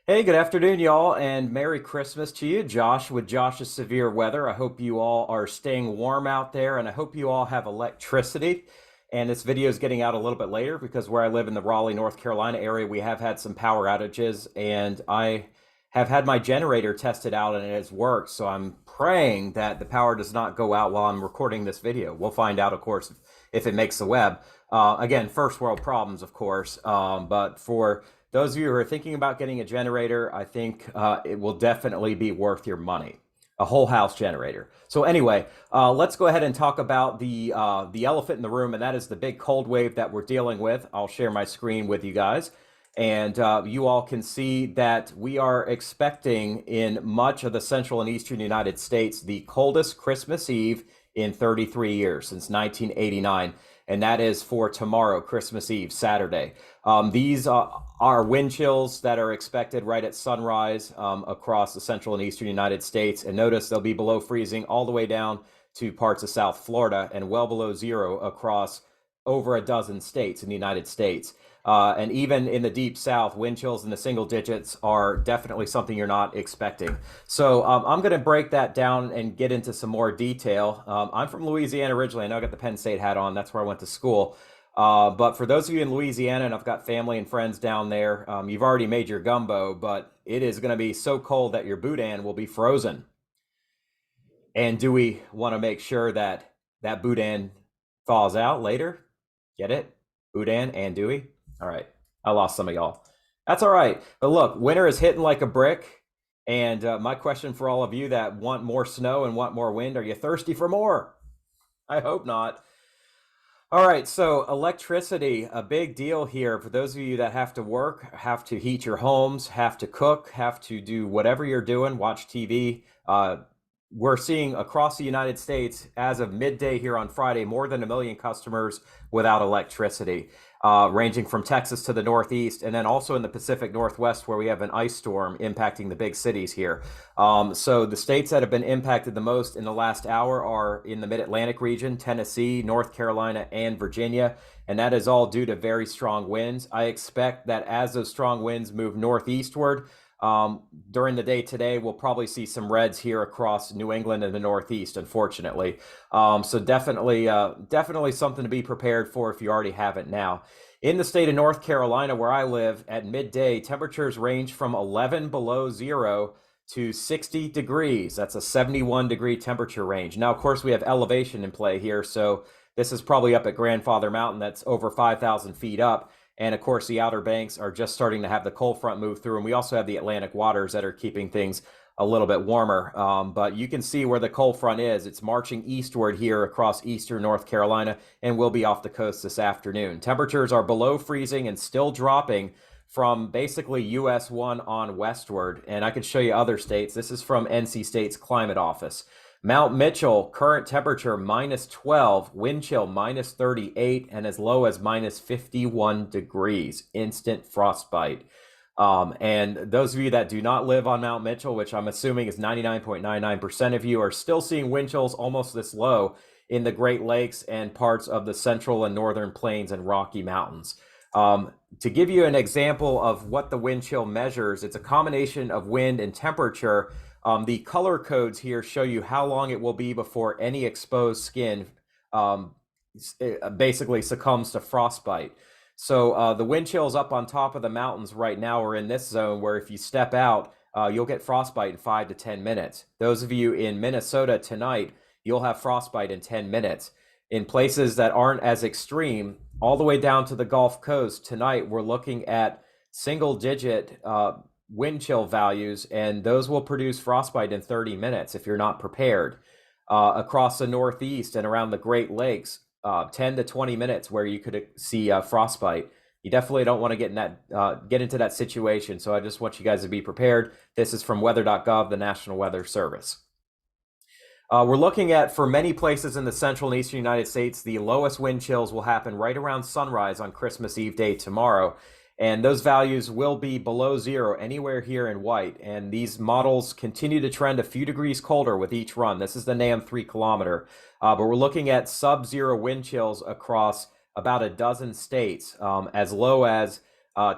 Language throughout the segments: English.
Hey, good afternoon, y'all, and Merry Christmas to you. Josh with Josh's Severe Weather. I hope you all are staying warm out there, and I hope you all have electricity. And this video is getting out a little bit later because where I live in the Raleigh, North Carolina area, we have had some power outages, and I have had my generator tested out and it has worked. So I'm praying that the power does not go out while I'm recording this video. We'll find out, of course, if it makes the web. Again, first world problems, of course, but for those of you who are thinking about getting a generator, I think it will definitely be worth your money. A whole house generator. So anyway, let's go ahead and talk about the elephant in the room, and that is the big cold wave that we're dealing with. I'll share my screen with you guys, and you all can see that we are expecting in much of the central and eastern United States the coldest Christmas Eve in 33 years, since 1989. And that is for tomorrow, Christmas Eve, Saturday. These are wind chills that are expected right at sunrise across the central and eastern United States. And notice they'll be below freezing all the way down to parts of South Florida and well below zero across over a dozen states in the United States. And even in the deep south, wind chills in the single digits are definitely something you're not expecting. So I'm going to break that down and get into some more detail. I'm from Louisiana originally. I know I got the Penn State hat on. That's where I went to school. But for those of you in Louisiana, and I've got family and friends down there, you've already made your gumbo, but it is going to be so cold that your boudin will be frozen. And do we want to make sure that that boudin thaws out later? Get it? Boudin and Dewey? All right. I lost some of y'all. That's all right. But look, winter is hitting like a brick. And my question for all of you that want more snow and want more wind, are you thirsty for more? I hope not. All right, so electricity, a big deal here for those of you that have to work, have to heat your homes, have to cook, have to do whatever you're doing, watch TV. We're seeing across the United States, as of midday here on Friday, more than 1 million customers without electricity, ranging from Texas to the Northeast, and then also in the Pacific Northwest, where we have an ice storm impacting the big cities here. So the states that have been impacted the most in the last hour are in the Mid-Atlantic region, Tennessee, North Carolina, and Virginia, and that is all due to very strong winds. I expect that as those strong winds move northeastward, during the day today, we'll probably see some reds here across New England and the Northeast, unfortunately. So definitely something to be prepared for if you already haven't now. In the state of North Carolina, where I live, at midday, temperatures range from 11 below zero to 60 degrees. That's a 71-degree temperature range. Now, of course, we have elevation in play here, so this is probably up at Grandfather Mountain. That's over 5,000 feet up. And of course, the Outer Banks are just starting to have the cold front move through. And we also have the Atlantic waters that are keeping things a little bit warmer. But you can see where the cold front is. It's marching eastward here across eastern North Carolina and will be off the coast this afternoon. Temperatures are below freezing and still dropping from basically US 1 on westward. And I could show you other states. This is from NC State's Climate Office. Mount Mitchell, current temperature -12, wind chill -38, and as low as -51 degrees, instant frostbite. And those of you that do not live on Mount Mitchell, which I'm assuming is 99.99% of you, are still seeing wind chills almost this low in the Great Lakes and parts of the central and northern plains and Rocky Mountains. To give you an example of what the wind chill measures, it's a combination of wind and temperature. The color codes here show you how long it will be before any exposed skin basically succumbs to frostbite. So the wind chills up on top of the mountains right now are in this zone where if you step out, you'll get frostbite in 5 to 10 minutes. Those of you in Minnesota tonight, you'll have frostbite in 10 minutes. In places that aren't as extreme, all the way down to the Gulf Coast, tonight we're looking at single-digit wind chill values, and those will produce frostbite in 30 minutes if you're not prepared. Across the Northeast and around the Great Lakes, 10 to 20 minutes where you could see frostbite. You definitely don't want to get into that situation, so I just want you guys to be prepared. This is from weather.gov, the National Weather Service. We're looking at, for many places in the central and eastern United States, the lowest wind chills will happen right around sunrise on Christmas Eve day tomorrow. And those values will be below zero anywhere here in white. And these models continue to trend a few degrees colder with each run. This is the NAM 3 kilometer. But we're looking at sub-zero wind chills across about a dozen states, as low as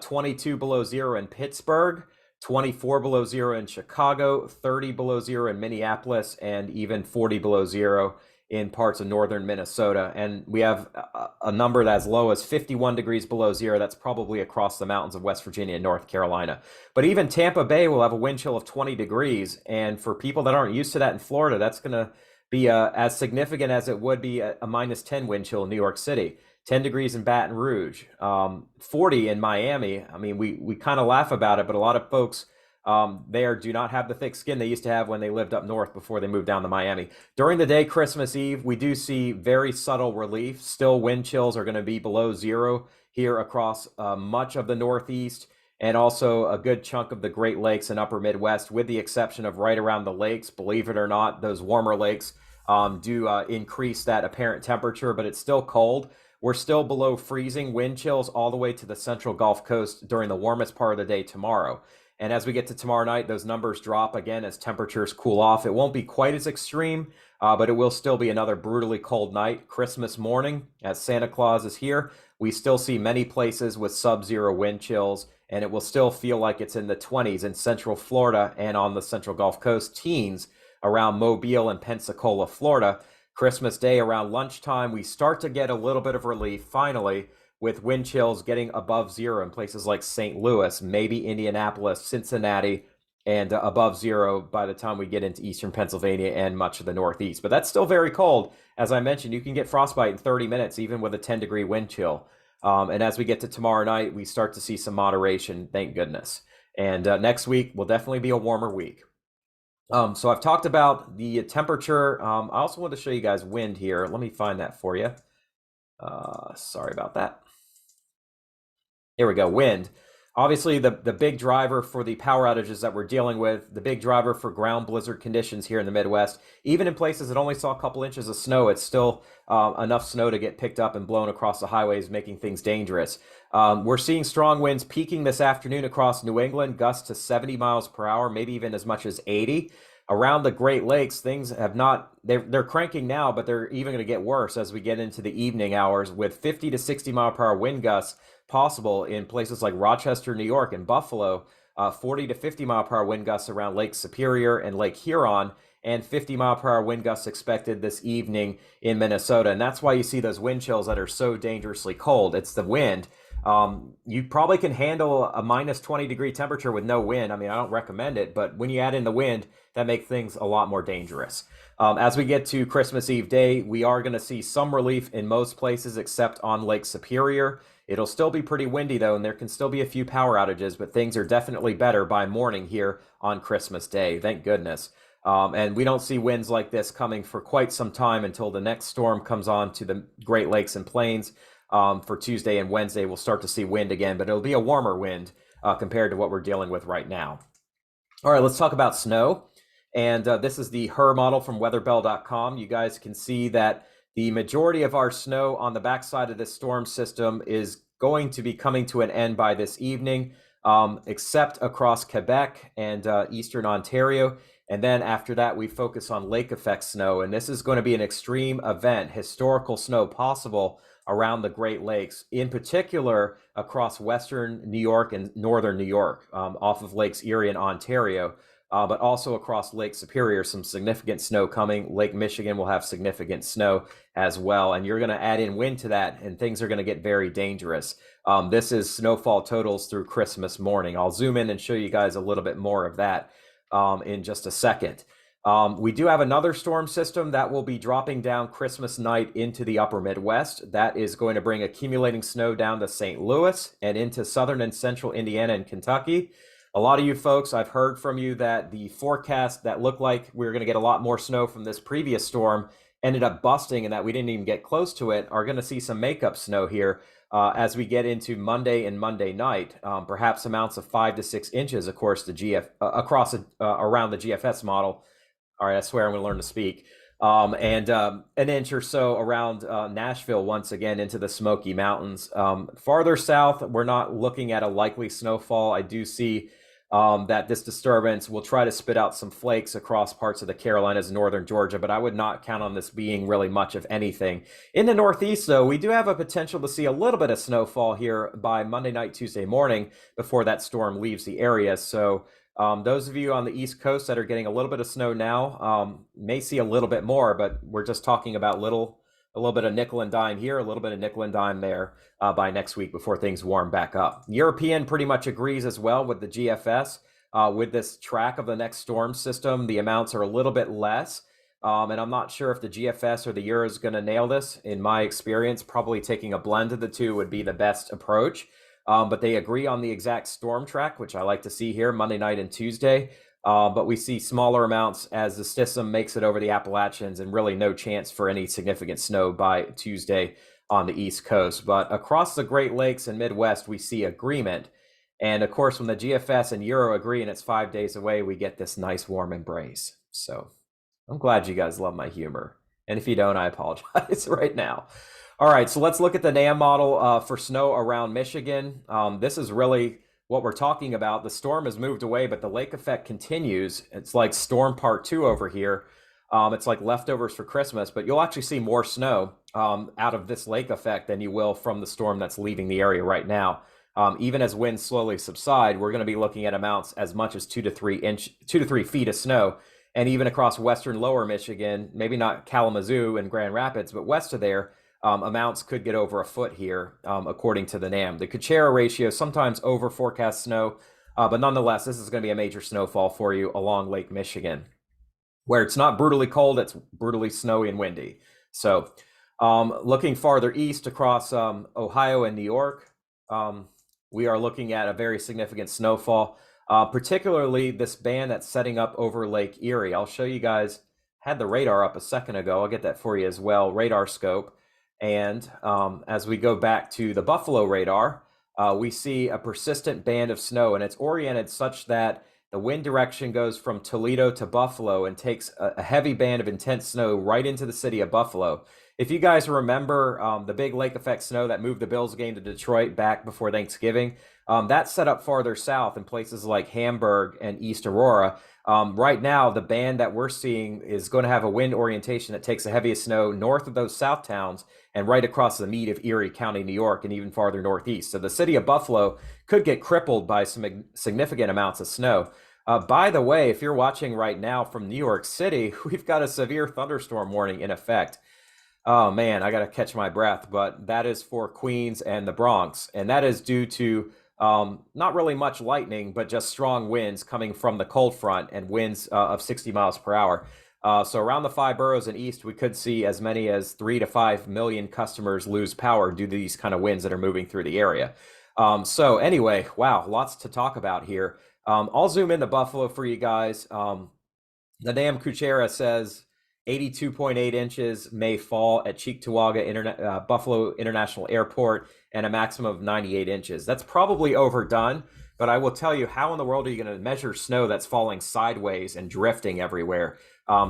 22 below zero in Pittsburgh, 24 below zero in Chicago, 30 below zero in Minneapolis, and even 40 below zero in parts of northern Minnesota. And we have a number that's as low as 51 degrees below zero. That's probably across the mountains of West Virginia and North Carolina. But even Tampa Bay will have a wind chill of 20 degrees. And for people that aren't used to that in Florida, that's going to be as significant as it would be a minus 10 wind chill in New York City. 10 degrees in Baton Rouge, 40 in Miami. I mean, we kind of laugh about it, but a lot of folks there do not have the thick skin they used to have when they lived up north before they moved down to Miami. During the day, Christmas Eve, we do see very subtle relief. Still, wind chills are going to be below zero here across much of the Northeast and also a good chunk of the Great Lakes and upper Midwest, with the exception of right around the lakes. Believe it or not, those warmer lakes do increase that apparent temperature, but it's still cold. We're still below freezing, wind chills all the way to the central Gulf Coast during the warmest part of the day tomorrow. And as we get to tomorrow night, those numbers drop again as temperatures cool off. It won't be quite as extreme, but it will still be another brutally cold night. Christmas morning, as Santa Claus is here, we still see many places with sub-zero wind chills, and it will still feel like it's in the 20s in central Florida and on the central Gulf Coast, teens around Mobile and Pensacola, Florida. Christmas Day around lunchtime, we start to get a little bit of relief finally, with wind chills getting above zero in places like St. Louis, maybe Indianapolis, Cincinnati, and above zero by the time we get into eastern Pennsylvania and much of the Northeast. But that's still very cold. As I mentioned, you can get frostbite in 30 minutes, even with a 10-degree wind chill. And as we get to tomorrow night, we start to see some moderation, thank goodness. And next week will definitely be a warmer week. So I've talked about the temperature. I also want to show you guys wind here. Let me find that for you. Sorry about that. Here we go, wind. Obviously, the big driver for the power outages that we're dealing with, the big driver for ground blizzard conditions here in the Midwest, even in places that only saw a couple inches of snow, it's still enough snow to get picked up and blown across the highways, making things dangerous. We're seeing strong winds peaking this afternoon across New England, gusts to 70 miles per hour, maybe even as much as 80. Around the Great Lakes, things have not, they're cranking now, but they're even going to get worse as we get into the evening hours, with 50 to 60 mile per hour wind gusts possible in places like Rochester, New York, and Buffalo, 40 to 50 mile per hour wind gusts around Lake Superior and Lake Huron, and 50 mile per hour wind gusts expected this evening in Minnesota. And that's why you see those wind chills that are so dangerously cold. It's the wind. You probably can handle a minus 20-degree temperature with no wind. I mean, I don't recommend it, but when you add in the wind, that makes things a lot more dangerous. As we get to Christmas Eve day, we are going to see some relief in most places except on Lake Superior. It'll still be pretty windy though, and there can still be a few power outages, but things are definitely better by morning here on Christmas Day. Thank goodness. And we don't see winds like this coming for quite some time until the next storm comes on to the Great Lakes and Plains. For Tuesday and Wednesday, we'll start to see wind again, but it'll be a warmer wind compared to what we're dealing with right now. All right, let's talk about snow. And this is the HER model from weatherbell.com. You guys can see that the majority of our snow on the backside of this storm system is going to be coming to an end by this evening, except across Quebec and eastern Ontario. And then after that, we focus on lake effect snow. And this is going to be an extreme event, historical snow possible around the Great Lakes, in particular across western New York and northern New York, off of Lakes Erie and Ontario, but also across Lake Superior, some significant snow coming. Lake Michigan will have significant snow as well. And you're going to add in wind to that, and things are going to get very dangerous. This is snowfall totals through Christmas morning. I'll zoom in and show you guys a little bit more of that in just a second. We do have another storm system that will be dropping down Christmas night into the upper Midwest. That is going to bring accumulating snow down to St. Louis and into southern and central Indiana and Kentucky. A lot of you folks, I've heard from you that the forecast that looked like we were going to get a lot more snow from this previous storm ended up busting, and that we didn't even get close to it, are going to see some makeup snow here as we get into Monday and Monday night, perhaps amounts of 5 to 6 inches, of course, across around the GFS model. All right, I swear I'm going to learn to speak. And an inch or so around Nashville, once again, into the Smoky Mountains. Farther south, we're not looking at a likely snowfall. I do see that this disturbance will try to spit out some flakes across parts of the Carolinas and northern Georgia, but I would not count on this being really much of anything. In the Northeast, though, we do have a potential to see a little bit of snowfall here by Monday night, Tuesday morning before that storm leaves the area. So those of you on the East Coast that are getting a little bit of snow now may see a little bit more, but we're just talking about a little bit of nickel and dime here, a little bit of nickel and dime there by next week before things warm back up. European pretty much agrees as well with the GFS. With this track of the next storm system, the amounts are a little bit less. And I'm not sure if the GFS or the Euro is going to nail this. In my experience, probably taking a blend of the two would be the best approach. But they agree on the exact storm track, which I like to see here Monday night and Tuesday. But we see smaller amounts as the system makes it over the Appalachians and really no chance for any significant snow by Tuesday on the East Coast. But across the Great Lakes and Midwest, we see agreement. And of course, when the GFS and Euro agree and it's 5 days away, we get this nice warm embrace. So I'm glad you guys love my humor. And if you don't, I apologize right now. All right, so let's look at the NAM model for snow around Michigan. This is really what we're talking about. The storm has moved away, but the lake effect continues. It's like storm part 2 over here. It's like leftovers for Christmas, but you'll actually see more snow out of this lake effect than you will from the storm that's leaving the area right now. Even as winds slowly subside, we're going to be looking at amounts as much as 2 to 3 feet of snow. And even across western lower Michigan, maybe not Kalamazoo and Grand Rapids, but west of there, amounts could get over a foot here, according to the NAM. The Kuchera ratio sometimes over forecast snow, but nonetheless, this is going to be a major snowfall for you along Lake Michigan, where it's not brutally cold, it's brutally snowy and windy. So looking farther east across Ohio and New York, we are looking at a very significant snowfall, particularly this band that's setting up over Lake Erie. I'll show you guys, had the radar up a second ago. I'll get that for you as well, radar scope. And as we go back to the Buffalo radar, we see a persistent band of snow, and it's oriented such that the wind direction goes from Toledo to Buffalo and takes a heavy band of intense snow right into the city of Buffalo. If you guys remember the big lake effect snow that moved the Bills game to Detroit back before Thanksgiving, that's set up farther south in places like Hamburg and East Aurora. Right now, the band that we're seeing is going to have a wind orientation that takes the heaviest snow north of those south towns and right across the meat of Erie County, New York, and even farther northeast. So the city of Buffalo could get crippled by some significant amounts of snow. By the way, if you're watching right now from New York City, we've got a severe thunderstorm warning in effect. Oh man, I got to catch my breath, but that is for Queens and the Bronx, and that is due to not really much lightning, but just strong winds coming from the cold front and winds of 60 miles per hour. So around the 5 boroughs and east, we could see as many as 3 to 5 million customers lose power due to these kind of winds that are moving through the area. So anyway, wow, lots to talk about here. I'll zoom into Buffalo for you guys. The NAM Kuchera says 82.8 inches may fall at Cheektowaga Buffalo International Airport and a maximum of 98 inches. That's probably overdone, but I will tell you, how in the world are you going to measure snow that's falling sideways and drifting everywhere?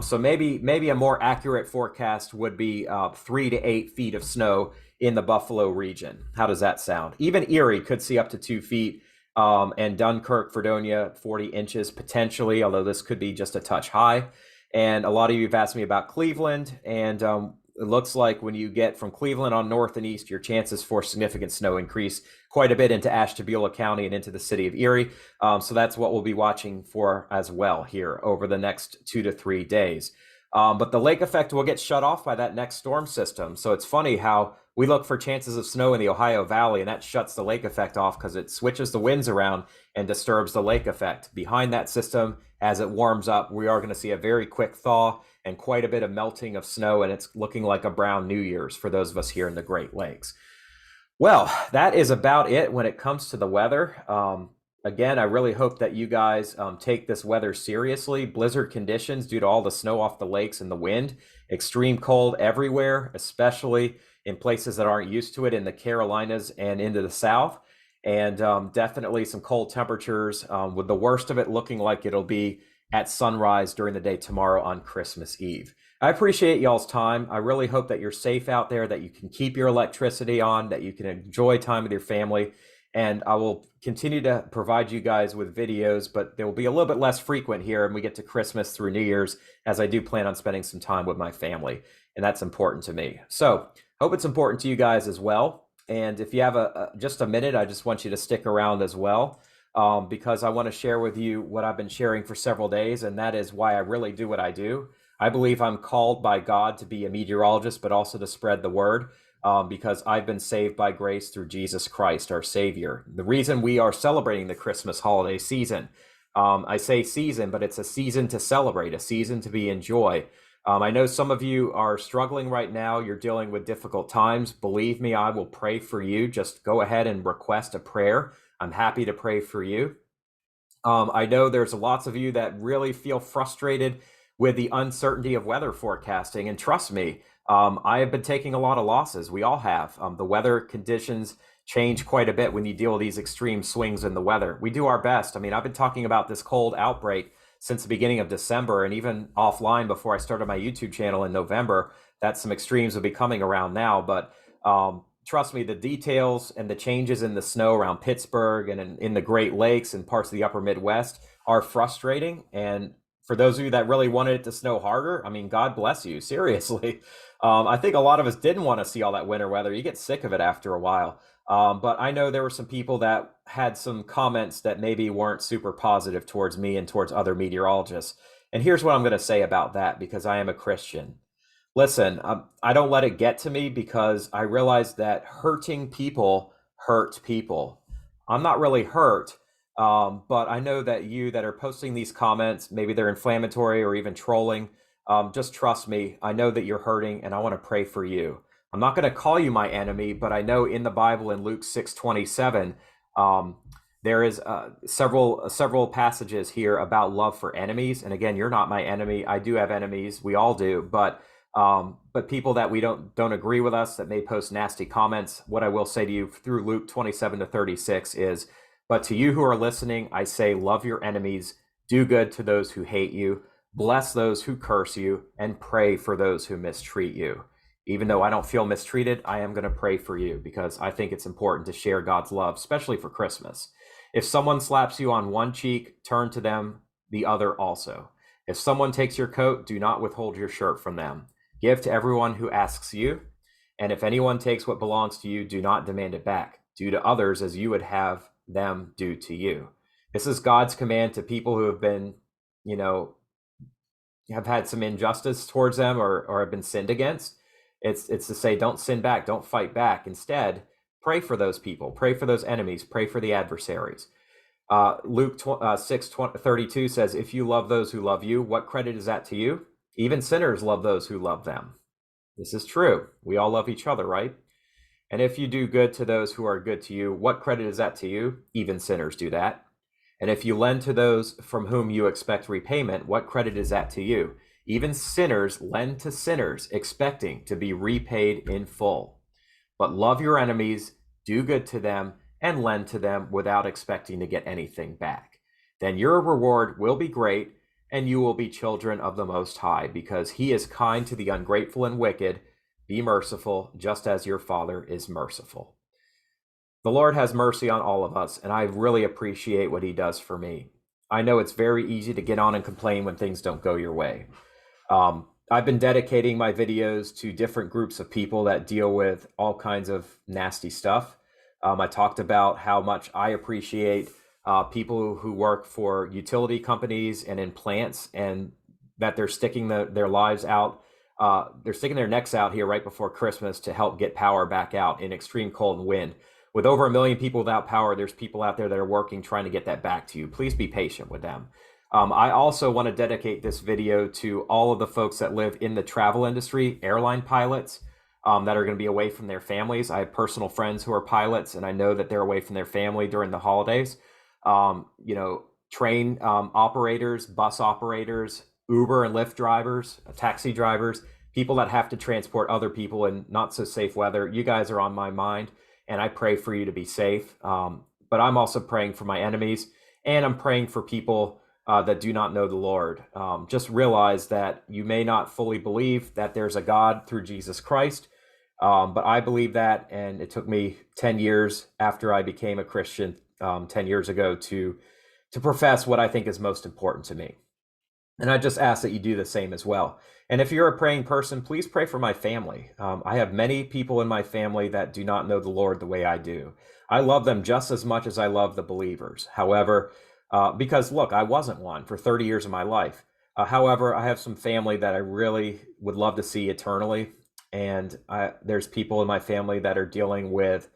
So maybe a more accurate forecast would be 3 to 8 feet of snow in the Buffalo region. How does that sound? Even Erie could see up to 2 feet, and Dunkirk, Fredonia, 40 inches potentially, although this could be just a touch high. And a lot of you have asked me about Cleveland, and it looks like when you get from Cleveland on north and east, your chances for significant snow increase quite a bit into Ashtabula County and into the city of Erie. So that's what we'll be watching for as well here over the next 2 to 3 days. But the lake effect will get shut off by that next storm system. So it's funny how we look for chances of snow in the Ohio Valley, and that shuts the lake effect off because it switches the winds around and disturbs the lake effect. Behind that system, as it warms up, we are going to see a very quick thaw and quite a bit of melting of snow, and it's looking like a brown New Year's for those of us here in the Great Lakes. Well, that is about it when it comes to the weather. Again, I really hope that you guys take this weather seriously. Blizzard conditions due to all the snow off the lakes and the wind. Extreme cold everywhere, especially in places that aren't used to it in the Carolinas and into the South. And definitely some cold temperatures, with the worst of it looking like it'll be at sunrise during the day tomorrow on Christmas Eve. I appreciate y'all's time. I really hope that you're safe out there, that you can keep your electricity on, that you can enjoy time with your family. And I will continue to provide you guys with videos, but they will be a little bit less frequent here, and we get to Christmas through New Year's, as I do plan on spending some time with my family, and that's important to me. So hope it's important to you guys as well. And if you have just a minute, I just want you to stick around as well, because I want to share with you what I've been sharing for several days, and that is why I really do what I do. I believe I'm called by God to be a meteorologist, but also to spread the word, because I've been saved by grace through Jesus Christ, our Savior. The reason we are celebrating the Christmas holiday season, I say season, but it's a season to celebrate, a season to be enjoy. I know some of you are struggling right now. You're dealing with difficult times. Believe me, I will pray for you. Just go ahead and request a prayer. I'm happy to pray for you. I know there's lots of you that really feel frustrated with the uncertainty of weather forecasting. And trust me, I have been taking a lot of losses. We all have. The weather conditions change quite a bit when you deal with these extreme swings in the weather. We do our best. I mean, I've been talking about this cold outbreak since the beginning of December, and even offline before I started my YouTube channel in November, that some extremes will be coming around now. But trust me, the details and the changes in the snow around Pittsburgh and in the Great Lakes and parts of the upper Midwest are frustrating. And for those of you that really wanted it to snow harder, I mean, God bless you, seriously. I think a lot of us didn't want to see all that winter weather. You get sick of it after a while. But I know there were some people that had some comments that maybe weren't super positive towards me and towards other meteorologists. And here's what I'm going to say about that, because I am a Christian. Listen, I don't let it get to me, because I realize that hurting people hurt people. I'm not really hurt, but I know that you that are posting these comments, maybe they're inflammatory or even trolling, just trust me. I know that you're hurting, and I want to pray for you. I'm not going to call you my enemy, but I know in the Bible in Luke 6:27, there is several passages here about love for enemies. And again, you're not my enemy. I do have enemies. We all do, but people that we don't agree with us, that may post nasty comments. What I will say to you through Luke 27-36 is, but to you who are listening, I say, love your enemies, do good to those who hate you, bless those who curse you, and pray for those who mistreat you. Even though I don't feel mistreated, I am going to pray for you, because I think it's important to share God's love, especially for Christmas. If someone slaps you on one cheek, turn to them the other also. If someone takes your coat, do not withhold your shirt from them. Give to everyone who asks you. And if anyone takes what belongs to you, do not demand it back. Do to others as you would have them do to you. This is God's command to people who have been, have had some injustice towards them, or have been sinned against. It's to say, don't sin back, don't fight back. Instead, pray for those people, pray for those enemies, pray for the adversaries. Luke 6:32 says, if you love those who love you, what credit is that to you? Even sinners love those who love them. This is true. We all love each other, right? And if you do good to those who are good to you, what credit is that to you? Even sinners do that. And if you lend to those from whom you expect repayment, what credit is that to you? Even sinners lend to sinners, expecting to be repaid in full. But love your enemies, do good to them, and lend to them without expecting to get anything back. Then your reward will be great, and you will be children of the Most High, because he is kind to the ungrateful and wicked. Be merciful, just as your Father is merciful. The Lord has mercy on all of us, and I really appreciate what he does for me. I know it's very easy to get on and complain when things don't go your way. I've been dedicating my videos to different groups of people that deal with all kinds of nasty stuff. I talked about how much I appreciate people who work for utility companies and in plants, and that they're sticking their lives out. They're sticking their necks out here right before Christmas to help get power back out in extreme cold and wind. With over 1 million people without power, there's people out there that are working, trying to get that back to you. Please be patient with them. I also want to dedicate this video to all of the folks that live in the travel industry, airline pilots, that are going to be away from their families. I have personal friends who are pilots, and I know that they're away from their family during the holidays. Train operators, bus operators, Uber and Lyft drivers, taxi drivers, people that have to transport other people in not so safe weather. You guys are on my mind, and I pray for you to be safe. But I'm also praying for my enemies, and I'm praying for people that do not know the Lord. Just realize that you may not fully believe that there's a God through Jesus Christ, But I believe that, and it took me 10 years after I became a Christian 10 years ago to profess what I think is most important to me. And I just ask that you do the same as well. And if you're a praying person, please pray for my family. I have many people in my family that do not know the Lord the way I do. I love them just as much as I love the believers. However, because look, I wasn't one for 30 years of my life. However, I have some family that I really would love to see eternally. And there's people in my family that are dealing with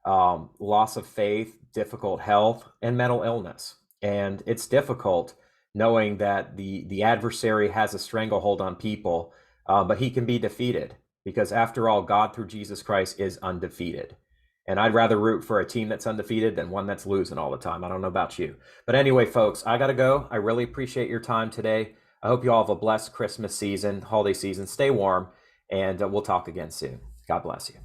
loss of faith, difficult health, and mental illness. And it's difficult knowing that the adversary has a stranglehold on people, but he can be defeated because, after all, God through Jesus Christ is undefeated. And I'd rather root for a team that's undefeated than one that's losing all the time. I don't know about you. But anyway, folks, I got to go. I really appreciate your time today. I hope you all have a blessed Christmas season, holiday season. Stay warm, and we'll talk again soon. God bless you.